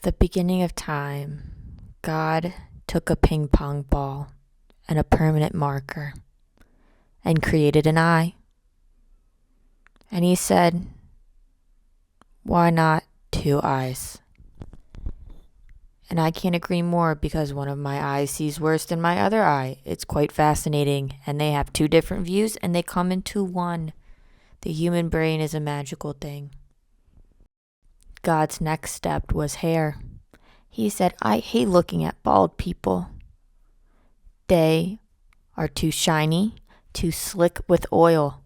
At the beginning of time, God took a ping pong ball and a permanent marker and created an eye. And he said, why not two eyes? And I can't agree more, because one of my eyes sees worse than my other eye. It's quite fascinating, and they have two different views and they come into one. The human brain is a magical thing. God's next step was hair. He said, I hate looking at bald people. They are too shiny, too slick with oil.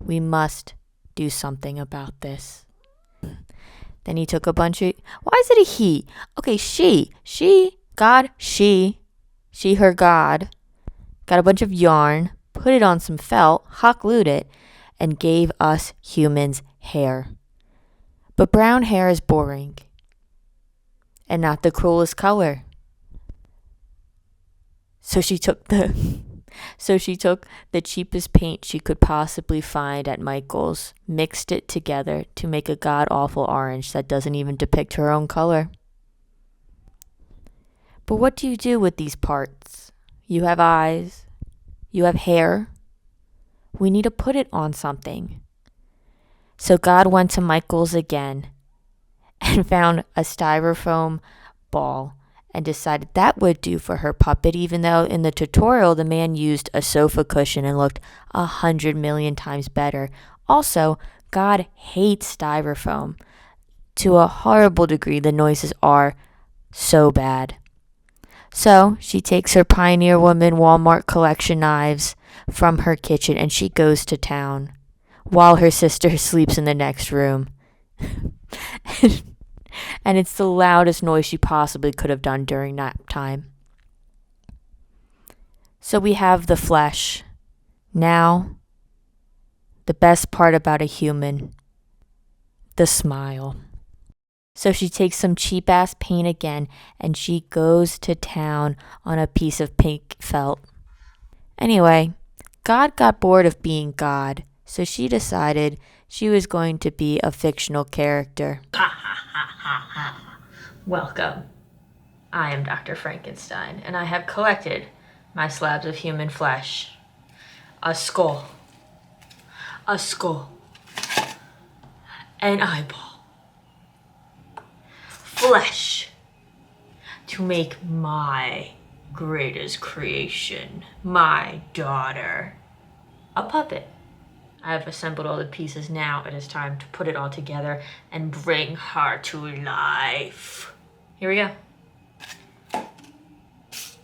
We must do something about this. Then he took a bunch of, why is it a he? Okay, she, her God, got a bunch of yarn, put it on some felt, hot glued it, and gave us humans hair. But brown hair is boring and not the cruelest color. So she took the cheapest paint she could possibly find at Michael's, mixed it together to make a god-awful orange that doesn't even depict her own color. But what do you do with these parts? You have eyes, you have hair. We need to put it on something. So God went to Michael's again and found a styrofoam ball and decided that would do for her puppet, even though in the tutorial the man used a sofa cushion and looked 100 million times better. Also, God hates styrofoam to a horrible degree. The noises are so bad. So she takes her Pioneer Woman Walmart collection knives from her kitchen and she goes to town while her sister sleeps in the next room. And it's the loudest noise she possibly could have done during nap time. So we have the flesh. Now, the best part about a human, the smile. So she takes some cheap ass paint again and she goes to town on a piece of pink felt. Anyway, God got bored of being God, so she decided she was going to be a fictional character. Welcome. I am Dr. Frankenstein, and I have collected my slabs of human flesh. A skull, an eyeball, flesh, to make my greatest creation, my daughter, a puppet. I have assembled all the pieces. Now it is time to put it all together and bring her to life. Here we go.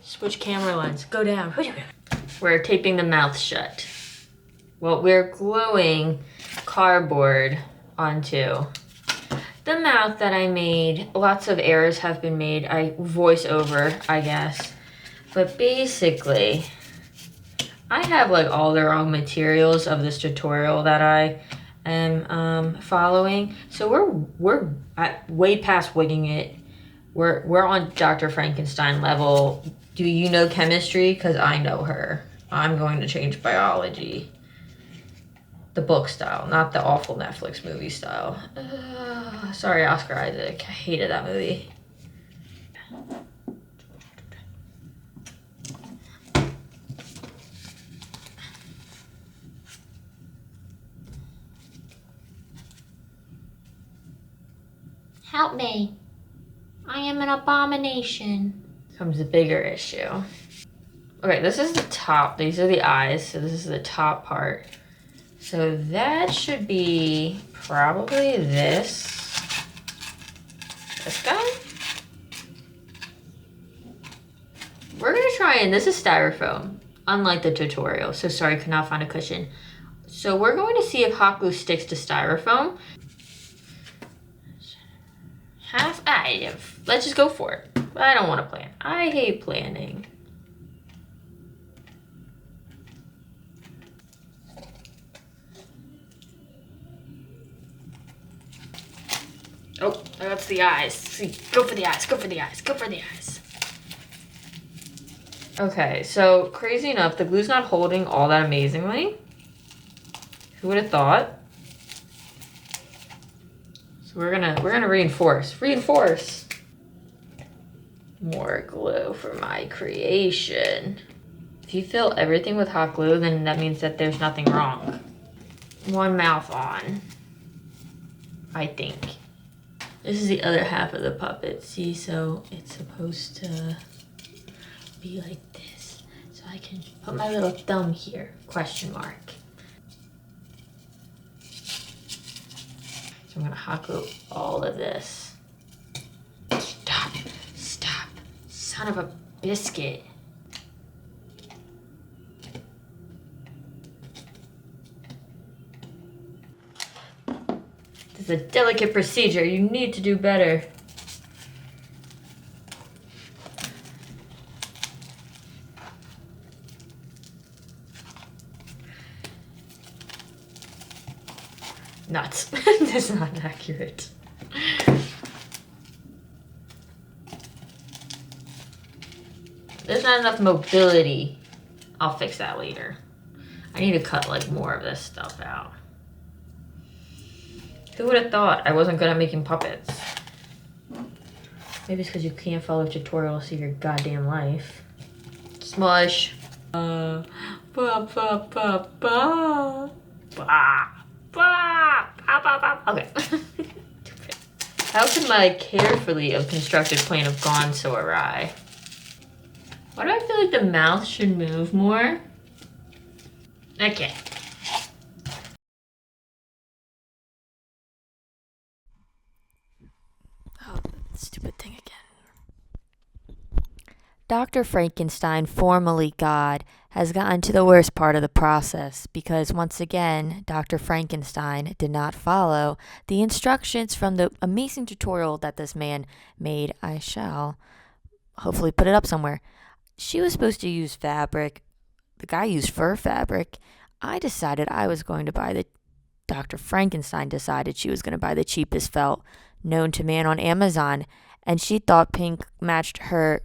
Switch camera lens. Go down. We're taping the mouth shut. Well, we're gluing cardboard onto the mouth that I made. Lots of errors have been made. I voice over, I guess. But basically, I have like all the wrong materials of this tutorial that I am following. So we're way past winging it. We're on Dr. Frankenstein level. Do you know chemistry? Because I know her. I'm going to change biology. The book style, not the awful Netflix movie style. Sorry, Oscar Isaac. I hated that movie. Help me. I am an abomination. Comes the bigger issue. Okay, this is the top. These are the eyes, so this is the top part. So that should be probably this guy. We're gonna try, and this is styrofoam, unlike the tutorial. So sorry, could not find a cushion. So we're going to see if hot glue sticks to styrofoam. Let's just go for it. I don't want to plan. I hate planning. Oh, that's the eyes. See, go for the eyes. Okay, so crazy enough, the glue's not holding all that amazingly. Who would have thought? So we're gonna reinforce. More glue for my creation. If you fill everything with hot glue, then that means that there's nothing wrong. One mouth on, I think. This is the other half of the puppet, see? So it's supposed to be like this. So I can put my little thumb here, question mark. So I'm gonna hot glue all of this. Stop, stop, son of a biscuit. This is a delicate procedure, you need to do better. Nuts. That's not accurate. There's not enough mobility. I'll fix that later. I need to cut like more of this stuff out. Who would have thought I wasn't good at making puppets? Maybe it's because you can't follow tutorials of your goddamn life. Smush. Ba ba ba ba ba. Okay. How could my carefully constructed plan have gone so awry? Why do I feel like the mouth should move more? Okay. Oh, stupid thing again. Dr. Frankenstein, formerly God, has gotten to the worst part of the process because once again, Dr. Frankenstein did not follow the instructions from the amazing tutorial that this man made. I shall hopefully put it up somewhere. She was supposed to use fabric. The guy used fur fabric. I decided I was going to buy the... Dr. Frankenstein decided she was going to buy the cheapest felt known to man on Amazon, and she thought pink matched her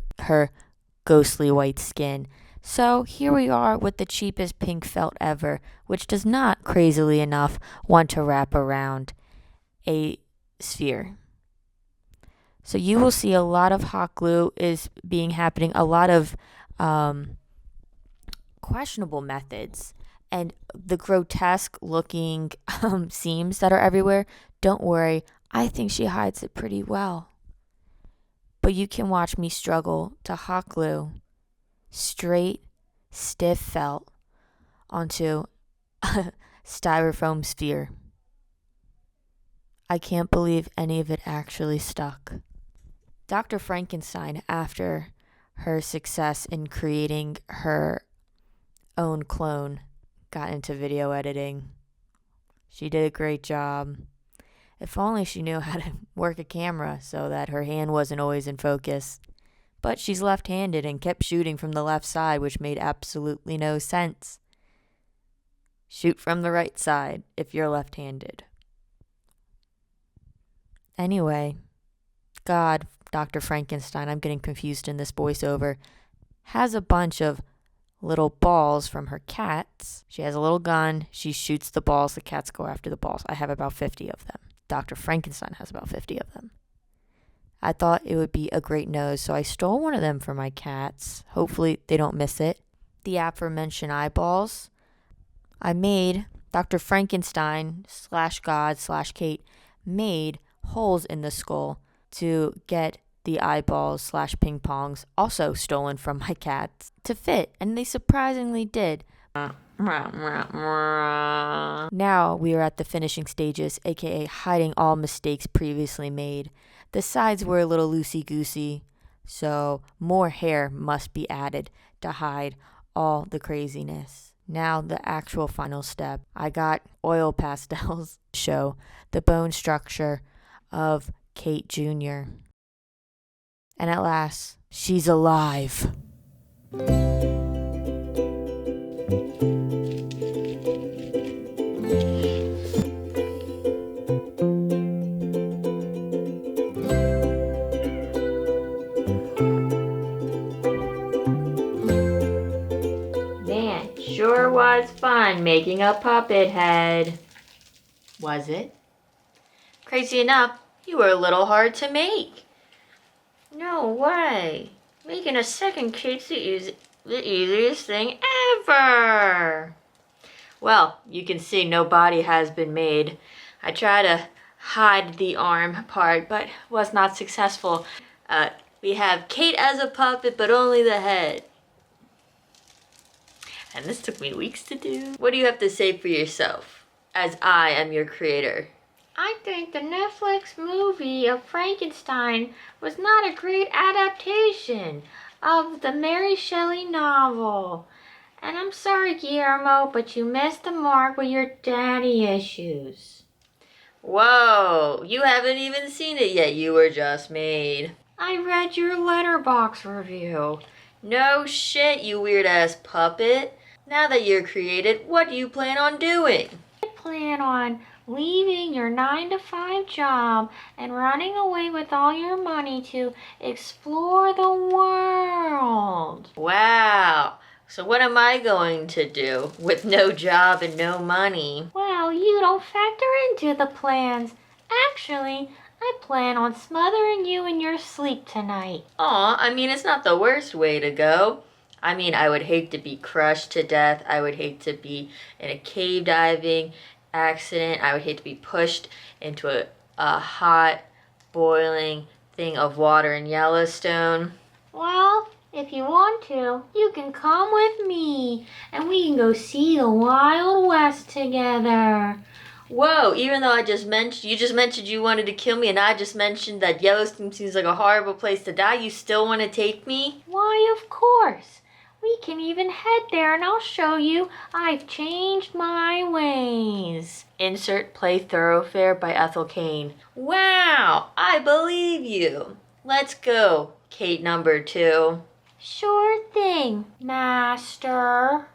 ghostly white skin. So here we are with the cheapest pink felt ever, which does not, crazily enough, want to wrap around a sphere. So you will see a lot of hot glue is being happening, a lot of questionable methods, and the grotesque looking seams that are everywhere. Don't worry, I think she hides it pretty well. But you can watch me struggle to hot glue straight, stiff felt onto a styrofoam sphere. I can't believe any of it actually stuck. Dr. Frankenstein, after her success in creating her own clone, got into video editing. She did a great job. If only she knew how to work a camera so that her hand wasn't always in focus. But she's left-handed and kept shooting from the left side, which made absolutely no sense. Shoot from the right side if you're left-handed. Anyway, God, Dr. Frankenstein, I'm getting confused in this voiceover, has a bunch of little balls from her cats. She has a little gun. She shoots the balls. The cats go after the balls. I have about 50 of them. Dr. Frankenstein has about 50 of them. I thought it would be a great nose, so I stole one of them for my cats. Hopefully they don't miss it. The aforementioned eyeballs. I made Dr. Frankenstein / God / Kate made holes in the skull to get the eyeballs / ping pongs, also stolen from my cats, to fit, and they surprisingly did. Now we are at the finishing stages, aka hiding all mistakes previously made. The sides were a little loosey-goosey, so more hair must be added to hide all the craziness. Now the actual final step. I got oil pastels to show the bone structure of Kate Jr. And at last, she's alive. Man, sure was fun making a puppet head. Was it? Crazy enough, you were a little hard to make. No way. Making a second cake's the easiest thing ever. Well, you can see no body has been made. I tried to hide the arm part, but was not successful. We have Kate as a puppet, but only the head. And this took me weeks to do. What do you have to say for yourself, as I am your creator? I think the Netflix movie of Frankenstein was not a great adaptation of the Mary Shelley novel. And I'm sorry, Guillermo, but you missed the mark with your daddy issues. Whoa, you haven't even seen it yet. You were just made. I read your Letterboxd review. No shit, you weird-ass puppet. Now that you're created, what do you plan on doing? I plan on leaving your 9-to-5 job and running away with all your money to explore the world. Wow. So what am I going to do with no job and no money? Well, you don't factor into the plans. Actually, I plan on smothering you in your sleep tonight. Aw, I mean, it's not the worst way to go. I mean, I would hate to be crushed to death. I would hate to be in a cave diving accident. I would hate to be pushed into a hot, boiling thing of water in Yellowstone. Well, if you want to, you can come with me, and we can go see the Wild West together. Whoa, even though you just mentioned you wanted to kill me, and I just mentioned that Yellowstone seems like a horrible place to die, you still want to take me? Why, of course. We can even head there, and I'll show you I've changed my ways. Insert Play Thoroughfare by Ethel Cain. Wow, I believe you. Let's go, Kate number 2. Sure thing, Master.